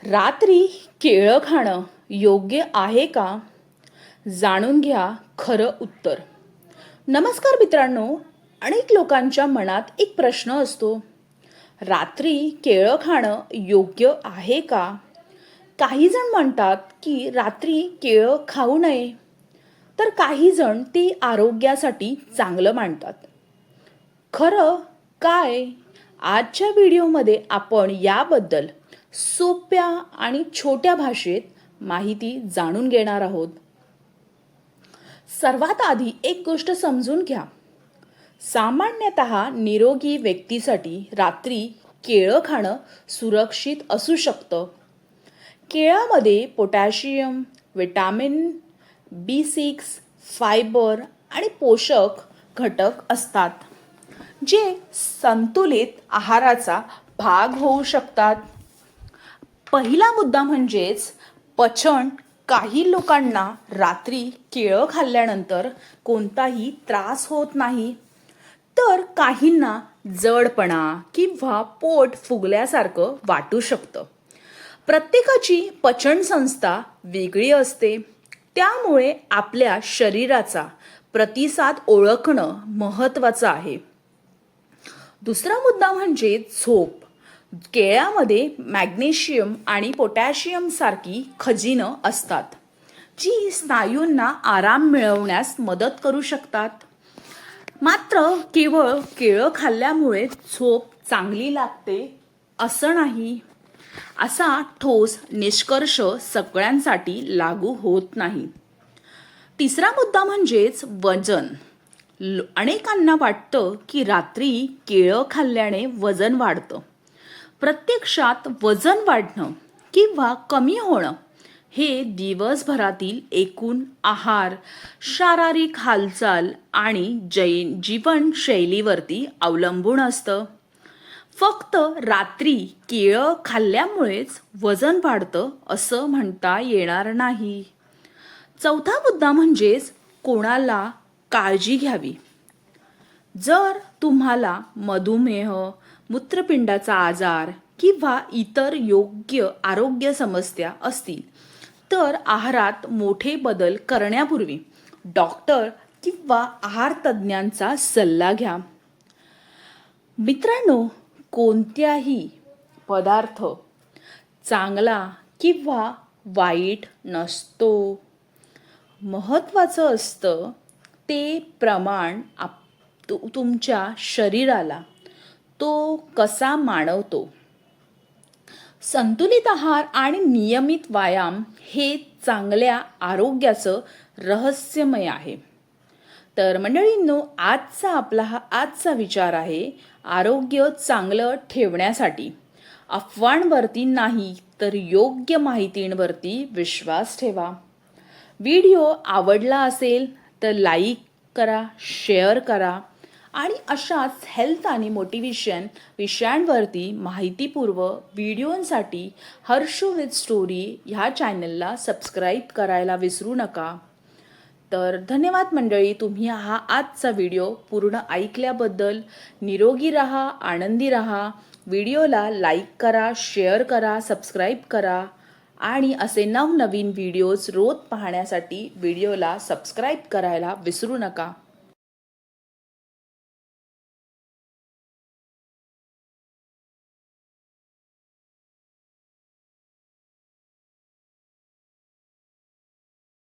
रात्री केळं खाणं योग्य आहे का? जाणून घ्या खरं उत्तर. नमस्कार मित्रांनो. अनेक लोकांच्या मनात एक प्रश्न असतो. रात्री केळं खाणं योग्य आहे का? काही जण म्हणतात की रात्री केळं खाऊ नये, तर काही जण ते आरोग्यासाठी चांगलं मानतात. खरं काय? आजच्या व्हिडिओमध्ये आपण याबद्दल सोप्या आणि छोट्या भाषेत माहिती जाणून घेणार आहोत. सर्वात आधी एक गोष्ट समजून घ्या. सामान्यतः निरोगी व्यक्तीसाठी रात्री केळं खाणं सुरक्षित असू शकतं. केळामध्ये पोटॅशियम, विटॅमिन B6, फायबर आणि पोषक घटक असतात, जे संतुलित आहाराचा भाग होऊ शकतात. पहिला मुद्दा म्हणजेच पचन. काही लोकांना रात्री केळं खाल्ल्यानंतर कोणताही त्रास होत नाही, तर काहींना जडपणा किंवा पोट फुगल्यासारखं वाटू शकतं. प्रत्येकाची पचनसंस्था वेगळी असते, त्यामुळे आपल्या शरीराचा प्रतिसाद ओळखणं महत्त्वाचं आहे. दुसरा मुद्दा म्हणजे झोप. केळ्यामध्ये मॅग्नेशियम आणि पोटॅशियम सारखी खनिजं असतात, जी स्नायूंना आराम मिळवण्यास मदत करू शकतात. मात्र केवळ केळं खाल्ल्यामुळे झोप चांगली लागते असं नाही. असा ठोस निष्कर्ष सगळ्यांसाठी लागू होत नाही. तिसरा मुद्दा म्हणजेच वजन. अनेकांना वाटतं की रात्री केळं खाल्ल्याने वजन वाढतं. प्रत्यक्षात वजन वाढणं किंवा कमी होणं हे दिवसभरातील एकूण आहार, शारीरिक हालचाल आणि जीवनशैलीवरती अवलंबून असतं. फक्त रात्री केळं खाल्ल्यामुळेच वजन वाढतं असं म्हणता येणार नाही. चौथा मुद्दा म्हणजेच कोणाला काळजी घ्यावी. जर तुम्हाला मधुमेह, मूत्रपिंडाचा आजार किंवा इतर योग्य आरोग्य समस्या असतील, तर आहारात मोठे बदल करण्यापूर्वी डॉक्टर किंवा आहार तज्ज्ञांचा सल्ला घ्या. मित्रांनो, कोणत्याही पदार्थ चांगला किंवा वाईट नसतो. महत्त्वाचं असतं ते प्रमाण तुमच्या शरीराला तो कसा मानवतो. संतुलित आहार आणि नियमित व्यायाम हे चांगल्या आरोग्याचं रहस्यमय आहे. तर मंडळींनो, आजचा विचार आहे, आरोग्य चांगलं ठेवण्यासाठी अफवांवरती नाही, तर योग्य माहितींवरती विश्वास ठेवा. व्हिडिओ आवडला असेल तर लाईक करा, शेअर करा आणि अशाच हेल्थ आणि मोटिवेशन विषयांवरती माहितीपूर्व व्हिडिओंसाठी हर्षू विथ स्टोरी ह्या चॅनलला सबस्क्राईब करायला विसरू नका. तर धन्यवाद मंडळी, तुम्ही हा आजचा व्हिडिओ पूर्ण ऐकल्याबद्दल. निरोगी राहा, आनंदी राहा. व्हिडिओला लाईक करा, शेअर करा, सबस्क्राईब करा आणि असे नवनवीन व्हिडिओज रोज पाहण्यासाठी व्हिडिओला सबस्क्राईब करायला विसरू नका.